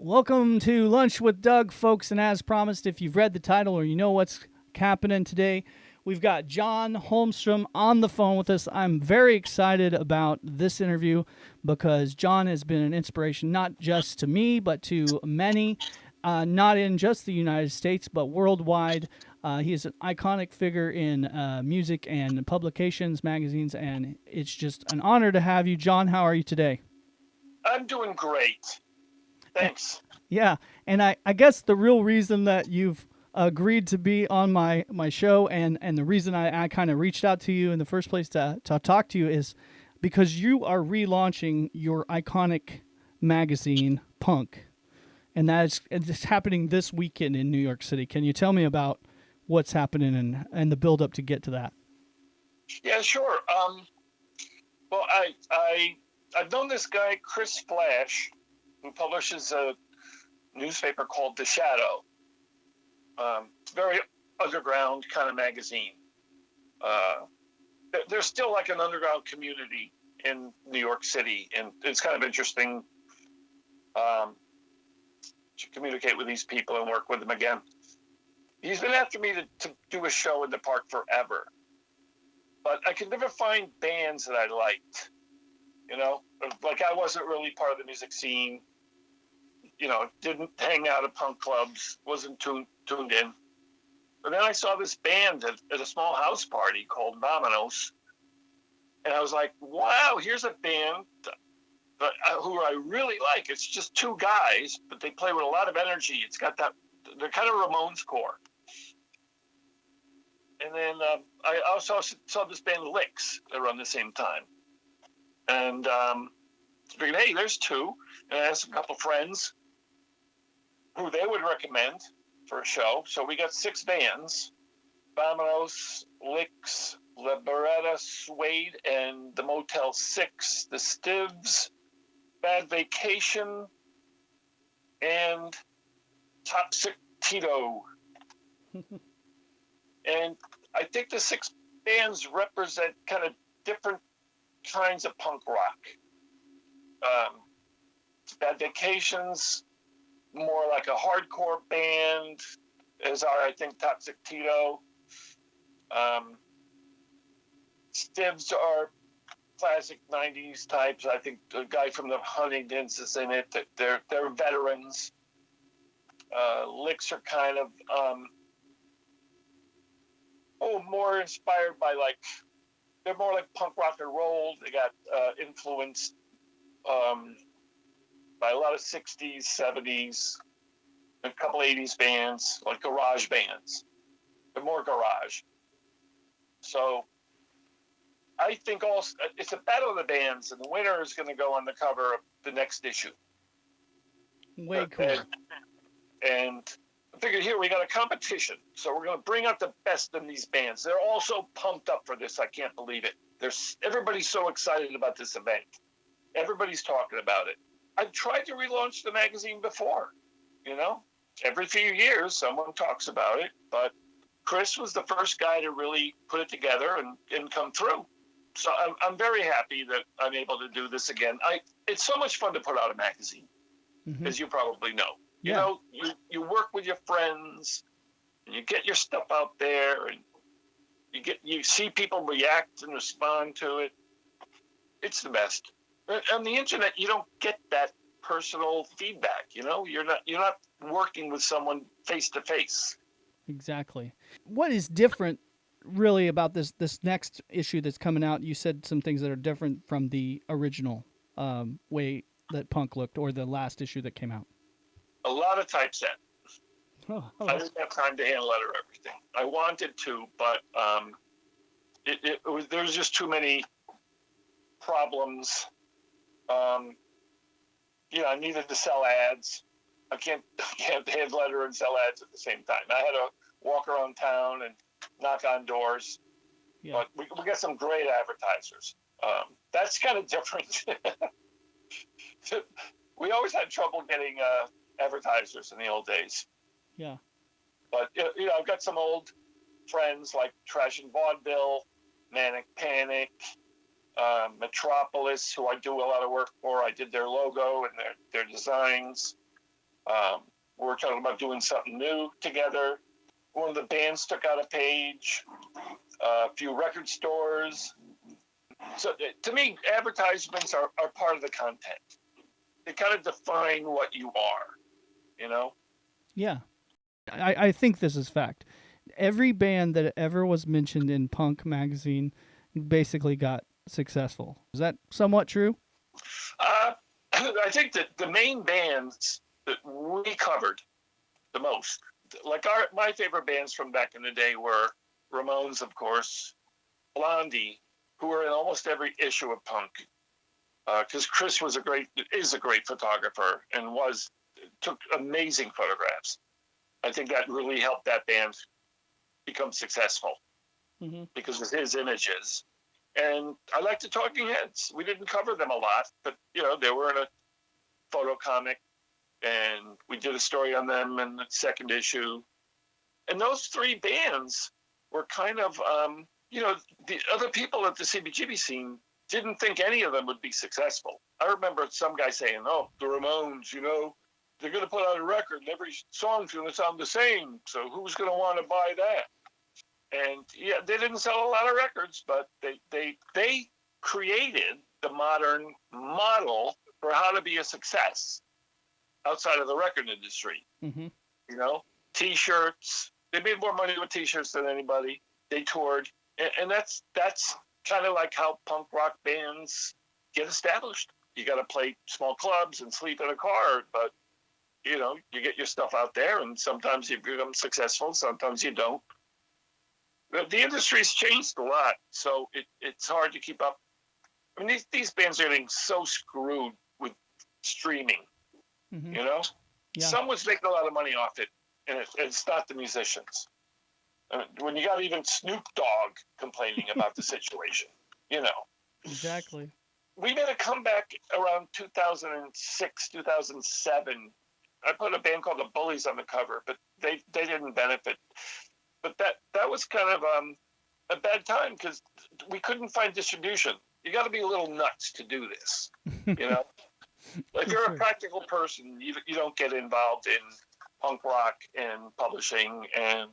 Welcome to Lunch with Doug, folks. And as promised, if you've read the title or you know what's happening today, we've got John Holmstrom on the phone with us. I'm very excited about this interview because John has been an inspiration not just to me, but to many, not in just the United States, but worldwide. He is an iconic figure in music and publications, magazines, and it's just an honor to have you. John, how are you today? I'm doing great. Thanks. Yeah, and I guess the real reason that you've agreed to be on my show and the reason I kind of reached out to you in the first place to talk to you is because you are relaunching your iconic magazine, Punk, and it's happening this weekend in New York City. Can you tell me about what's happening and the build up to get to that? Yeah, sure. Well, I've known this guy, Chris Flash, who publishes a newspaper called The Shadow. It's a very underground kind of magazine. Uh, there's still like an underground community in New York City, and it's kind of interesting um, to communicate with these people and work with them again. He's been after me to do a show in the park forever, but I could never find bands that I liked. Like I wasn't really part of the music scene. Didn't hang out at punk clubs, wasn't tuned in. But then I saw this band at a small house party called Dominoes, and I was like, wow, here's a band who I really like. It's just two guys, but they play with a lot of energy. It's got that, they're kind of Ramones core. And then I also saw this band Licks around the same time. And figured, hey, there's two. And I asked a couple friends who they would recommend for a show. So we got six bands: Vamonos, Licks, Liberetta, Suede, and the Motel 6, the Stivs, Bad Vacation, and Toxic Tito. And I think the six bands represent kind of different kinds of punk rock. Bad Vacations, more like a hardcore band, as are, I think, Toxic Tito. Stivs are classic 90s types. I think the guy from the Huntingtons is in it. They're veterans. Licks are kind of more inspired by they're more like punk rock and roll. They got influenced by a lot of 60s, 70s, a couple 80s bands, like garage bands. They're more garage. So I think also it's a battle of the bands, and the winner is going to go on the cover of the next issue. Way cool. And I figured here we got a competition, so we're going to bring out the best in these bands. They're all so pumped up for this, I can't believe it. Everybody's so excited about this event. Everybody's talking about it. I've tried to relaunch the magazine before, every few years someone talks about it, but Chris was the first guy to really put it together and come through. So I'm very happy that I'm able to do this again. It's so much fun to put out a magazine, as you probably know. Yeah. You work with your friends, and you get your stuff out there, and you see people react and respond to it. It's the best. On the internet, you don't get that personal feedback. You're not working with someone face to face. Exactly. What is different really about this next issue that's coming out? You said some things that are different from the original way that Punk looked, or the last issue that came out. A lot of typeset. Oh, I didn't have time to hand letter everything. I wanted to, but there was just too many problems. I needed to sell ads. I can't hand letter and sell ads at the same time. I had to walk around town and knock on doors. Yeah. But we got some great advertisers. That's kind of different. We always had trouble getting advertisers in the old days. Yeah. But I've got some old friends like Trash and Vaudeville, Manic Panic, Metropolis, who I do a lot of work for. I did their logo and their designs. We're talking about doing something new together. One of the bands took out a page, a few record stores. So to me, advertisements are part of the content. They kind of define what you are, you know? Yeah. I think this is fact. Every band that ever was mentioned in Punk magazine basically got successful. Is that somewhat true? I think that the main bands that we covered the most, like my favorite bands from back in the day were Ramones, of course, Blondie, who were in almost every issue of Punk, because Chris is a great photographer and took amazing photographs. I think that really helped that band become successful because of his images. And I like the Talking Heads. We didn't cover them a lot, but they were in a photo comic, and we did a story on them in the second issue. And those three bands were kind of, the other people at the CBGB scene didn't think any of them would be successful. I remember some guy saying, "Oh, the Ramones, they're going to put out a record, and every song's going to sound the same. So who's going to want to buy that?" And yeah, they didn't sell a lot of records, but they created the modern model for how to be a success outside of the record industry. Mm-hmm. T-shirts. They made more money with T-shirts than anybody. They toured, and that's kind of like how punk rock bands get established. You got to play small clubs and sleep in a car, but you get your stuff out there, and sometimes you become successful, sometimes you don't. The industry's changed a lot, so it's hard to keep up. I mean, these bands are getting so screwed with streaming. Mm-hmm. Yeah. Someone's making a lot of money off it, and it's not the musicians. When you got even Snoop Dogg complaining about the situation, Exactly. We made a comeback around 2006, 2007. I put a band called the Bullies on the cover, but they didn't benefit. But that was kind of a bad time because we couldn't find distribution. You got to be a little nuts to do this, If you're a practical person, you don't get involved in punk rock and publishing and.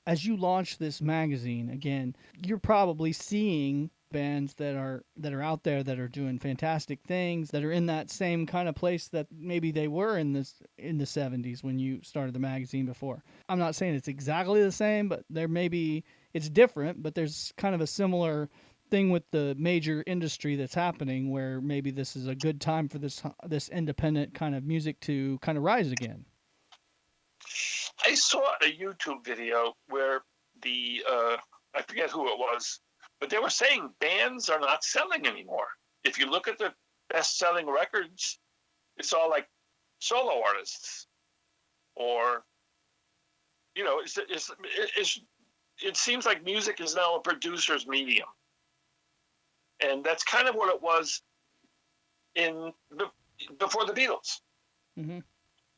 As you launch this magazine again, you're probably seeing bands that are out there that are doing fantastic things, that are in that same kind of place that maybe they were in the 70s when you started the magazine before. I'm not saying it's exactly the same, but it's different, but there's kind of a similar thing with the major industry that's happening where maybe this is a good time for this independent kind of music to kind of rise again. I saw a YouTube video where I forget who it was, but they were saying bands are not selling anymore. If you look at the best-selling records, it's all like solo artists, or it seems like music is now a producer's medium, and that's kind of what it was before the Beatles. Mm-hmm.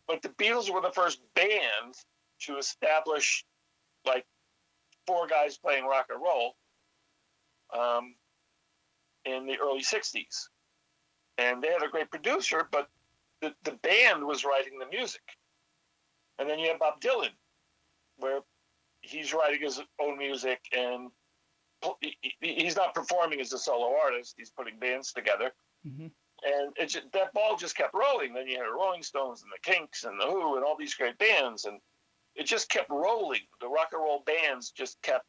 But the Beatles were the first band to establish, like, four guys playing rock and roll in the early 60s. And they had a great producer, but the band was writing the music. And then you have Bob Dylan, where he's writing his own music, and he's not performing as a solo artist. He's putting bands together. Mm-hmm. And that ball just kept rolling. Then you had the Rolling Stones and the Kinks and the Who and all these great bands, and it just kept rolling. The rock and roll bands just kept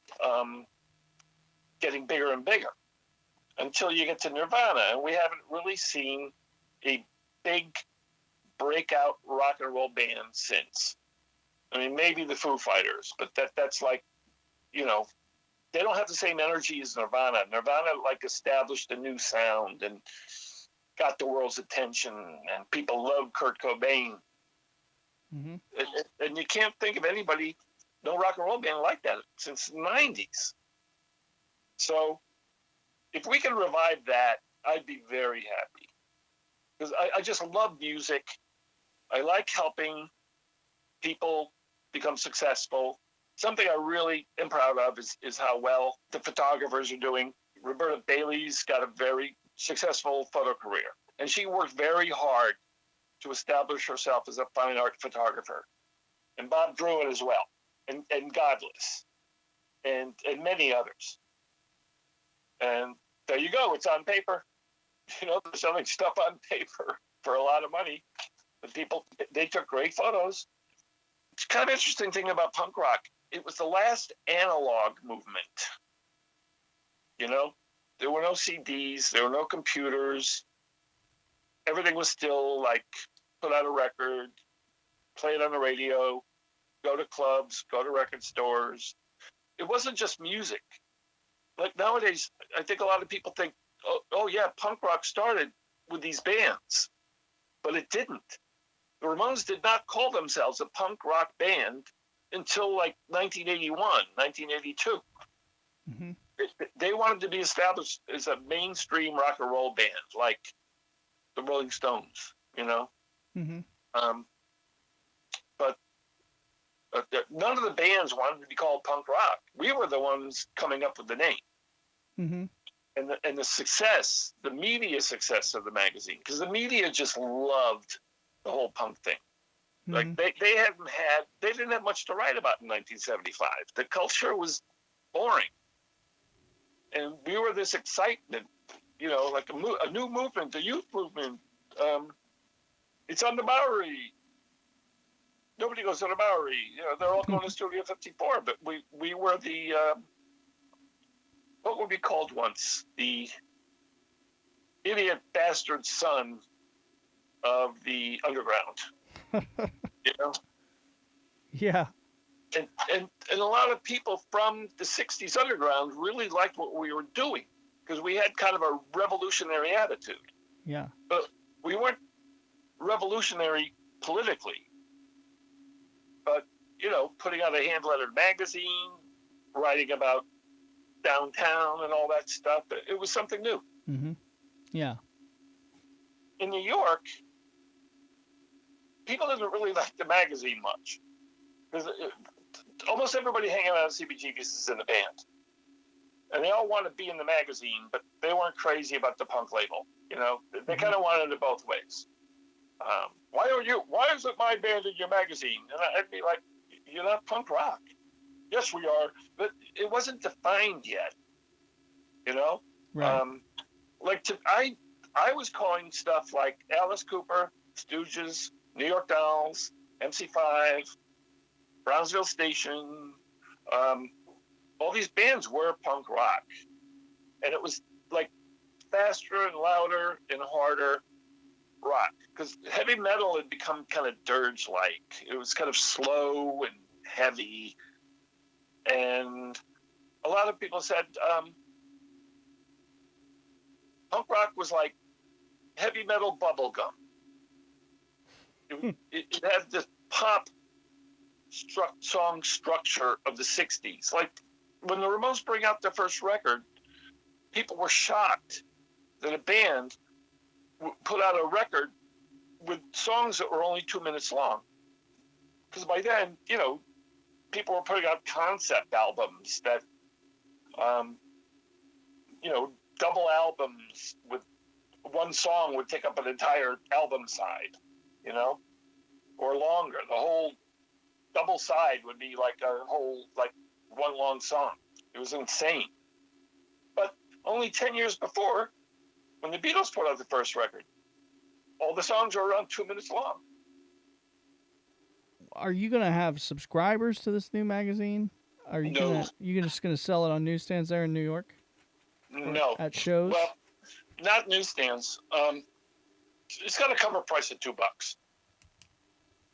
getting bigger and bigger until you get to Nirvana, and we haven't really seen a big breakout rock and roll band since. I mean, maybe the Foo Fighters, but that's like, they don't have the same energy as Nirvana. Nirvana established a new sound and got the world's attention, and people love Kurt Cobain. Mm-hmm. And you can't think of anybody, no rock and roll band like that since the 90s. So if we can revive that, I'd be very happy. Because I just love music. I like helping people become successful. Something I really am proud of is how well the photographers are doing. Roberta Bailey's got a very successful photo career, and she worked very hard to establish herself as a fine art photographer. And Bob Druitt as well, and Godless, and many others. And there you go. It's on paper. They're selling stuff on paper for a lot of money. But people, they took great photos. It's kind of interesting thing about punk rock. It was the last analog movement. There were no CDs. There were no computers. Everything was still like put out a record, play it on the radio, go to clubs, go to record stores. It wasn't just music. Like nowadays, I think a lot of people think, oh yeah, punk rock started with these bands, but it didn't. The Ramones did not call themselves a punk rock band until like 1981, 1982. Mm-hmm. They wanted to be established as a mainstream rock and roll band, like the Rolling Stones, Mm-hmm. But none of the bands wanted to be called punk rock. We were the ones coming up with the name. Mm-hmm. And the success, the media success of the magazine, because the media just loved the whole punk thing. Mm-hmm. Like they didn't have much to write about in 1975. The culture was boring. And we were this excitement, like a new movement, the youth movement. It's on the Bowery. Nobody goes to the Bowery. They're all going to Studio 54, but we were the, what were we called once? The idiot bastard son of the underground. Yeah. And a lot of people from the 60s underground really liked what we were doing because we had kind of a revolutionary attitude. Yeah. But we weren't revolutionary politically. But, putting out a hand-lettered magazine, writing about downtown and all that stuff, it was something new. Mm-hmm. Yeah. In New York, people didn't really like the magazine much. Because almost everybody hanging out at CBGB's is in the band. And they all want to be in the magazine, but they weren't crazy about the punk label. They kind of wanted it both ways. Why isn't my band in your magazine? And I'd be like, you're not punk rock. Yes, we are. But it wasn't defined yet. Right. I was calling stuff like Alice Cooper, Stooges, New York Dolls, MC5, Brownsville Station, all these bands were punk rock. And it was like faster and louder and harder rock. Because heavy metal had become kind of dirge-like. It was kind of slow and heavy. And a lot of people said punk rock was like heavy metal bubblegum. It had this pop song structure of the 60s. Like when the Ramones bring out their first record, people were shocked that a band put out a record with songs that were only 2 minutes long. Because by then, people were putting out concept albums that, double albums with one song would take up an entire album side, or longer. The whole double side would be like a whole, like one long song. It was insane. But only 10 years before, when the Beatles put out the first record, all the songs were around 2 minutes long. Are you going to have subscribers to this new magazine? Are you just going to sell it on newsstands there in New York? No. At shows? Well, not newsstands. It's got a cover price of $2.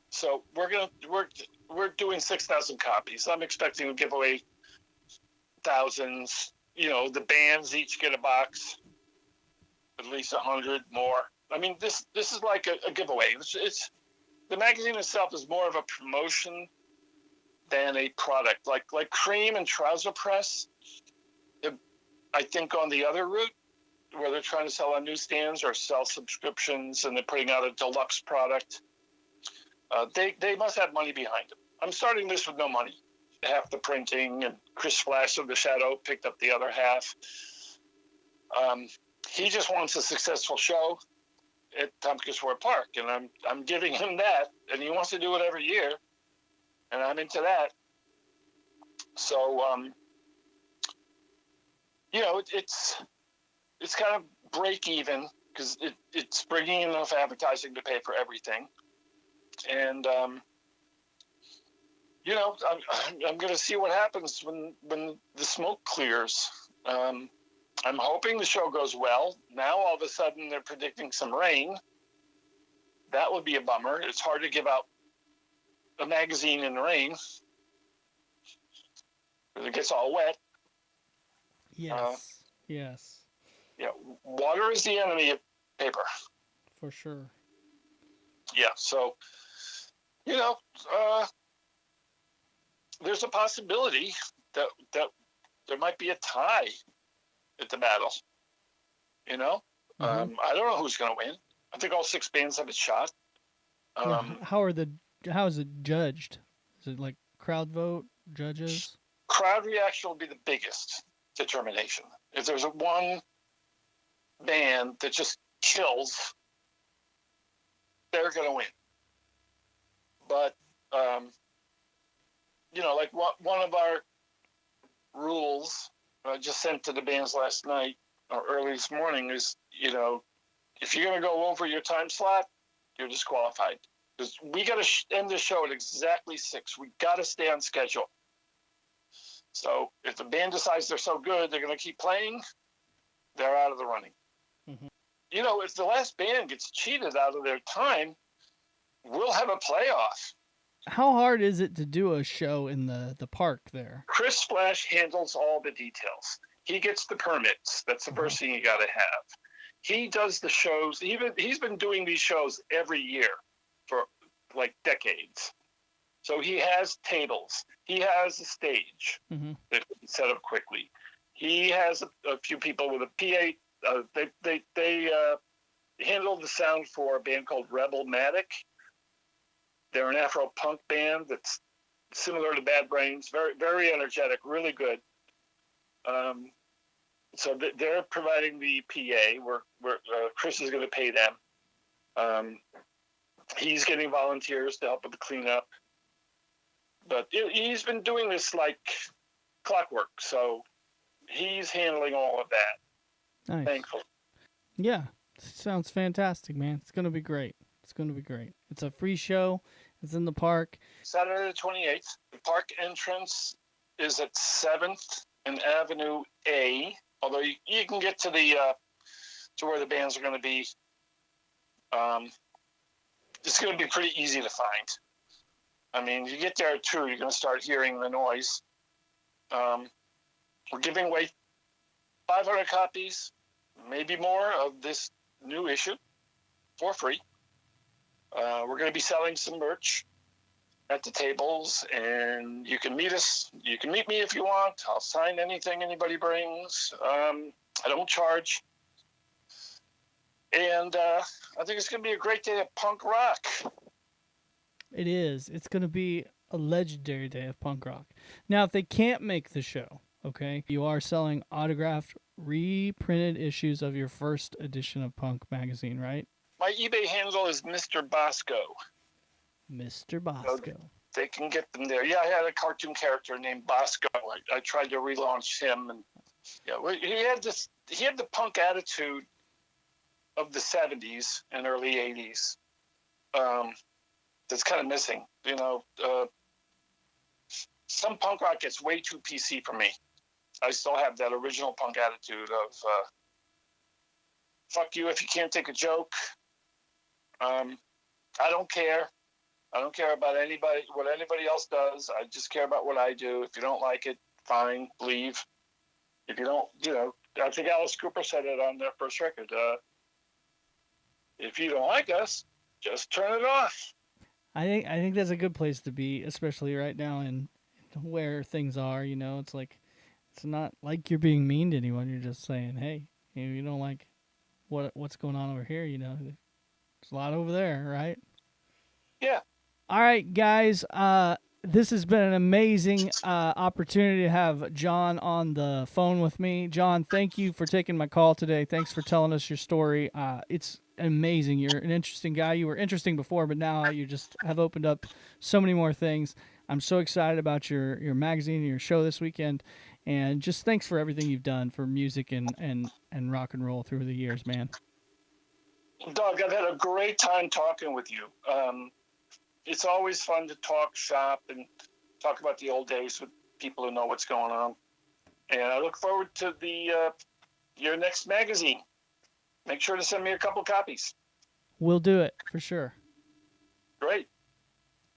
So we're doing 6,000 copies. I'm expecting to give away thousands. The bands each get a box, at least 100 more. I mean, this is like a giveaway. It's the magazine itself is more of a promotion than a product. Like Cream and Trouser Press, I think on the other route, where they're trying to sell on newsstands or sell subscriptions and they're putting out a deluxe product, they must have money behind them. I'm starting this with no money. Half the printing, and Chris Flash of The Shadow picked up the other half. He just wants a successful show, at Tompkins Square Park, and I'm giving him that, and he wants to do it every year, and I'm into that. So it's kind of break even because it's bringing in enough advertising to pay for everything, and I'm going to see what happens when the smoke clears. I'm hoping the show goes well. Now all of a sudden they're predicting some rain. That would be a bummer. It's hard to give out a magazine in the rain. It gets all wet. Yes. Yes. Yeah, water is the enemy of paper. For sure. Yeah, so, there's a possibility that there might be a tie at the battle. I don't know who's going to win. I think all 6 bands have a shot. How is it judged? Is it like crowd vote, judges? Crowd reaction will be the biggest determination. If there's one band that just kills, they're going to win. But, like one of our rules I just sent to the bands last night or early this morning is, if you're going to go over your time slot, you're disqualified. Because we got to end the show at exactly 6. We got to stay on schedule. So if the band decides they're so good, they're going to keep playing, they're out of the running. Mm-hmm. If the last band gets cheated out of their time, we'll have a playoff. How hard is it to do a show in the park there? Chris Splash handles all the details. He gets the permits. That's the first thing you got to have. He does the shows. He's been doing these shows every year for like decades. So he has tables. He has a stage that can be set up quickly. He has a few people with a PA. They handle the sound for a band called Rebel Matic. They're an Afro-punk band that's similar to Bad Brains, very, very energetic, really good. So they're providing the PA. We're Chris is going to pay them. He's getting volunteers to help with the cleanup. But he's been doing this like clockwork, so he's handling all of that. Nice. Thankfully. Yeah, sounds fantastic, man. It's going to be great. It's a free show. It's in the park. Saturday the 28th. The park entrance is at 7th and Avenue A. Although you can get to to where the bands are going to be. It's going to be pretty easy to find. I mean, you get there at 2, you're going to start hearing the noise. We're giving away 500 copies, maybe more, of this new issue for free. We're going to be selling some merch at the tables, and you can meet us. You can meet me if you want. I'll sign anything anybody brings. I don't charge. And I think it's going to be a great day of punk rock. It is. It's going to be a legendary day of punk rock. Now, if they can't make the show, okay, you are selling autographed, reprinted issues of your first edition of Punk magazine, right? My eBay handle is Mr. Bosco. Mr. Bosco. So they can get them there. Yeah, I had a cartoon character named Bosco. I tried to relaunch him, and he had the punk attitude of the 70s and early 80s. That's kind of missing. Some punk rock gets way too PC for me. I still have that original punk attitude of fuck you if you can't take a joke. I don't care. I don't care about what anybody else does. I just care about what I do. If you don't like it, fine, leave. If you don't, I think Alice Cooper said it on their first record. If you don't like us, just turn it off. I think that's a good place to be, especially right now and where things are. It's like it's not like you're being mean to anyone. You're just saying, hey, you don't like what's going on over here. There's a lot over there, right? Yeah. All right, guys. This has been an amazing opportunity to have John on the phone with me. John, thank you for taking my call today. Thanks for telling us your story. It's amazing. You're an interesting guy. You were interesting before, but now you just have opened up so many more things. I'm so excited about your magazine and your show this weekend. And just thanks for everything you've done for music and rock and roll through the years, man. Doug, I've had a great time talking with you. It's always fun to talk shop and talk about the old days with people who know what's going on. And I look forward to the your next magazine. Make sure to send me a couple copies. We'll do it for sure. Great.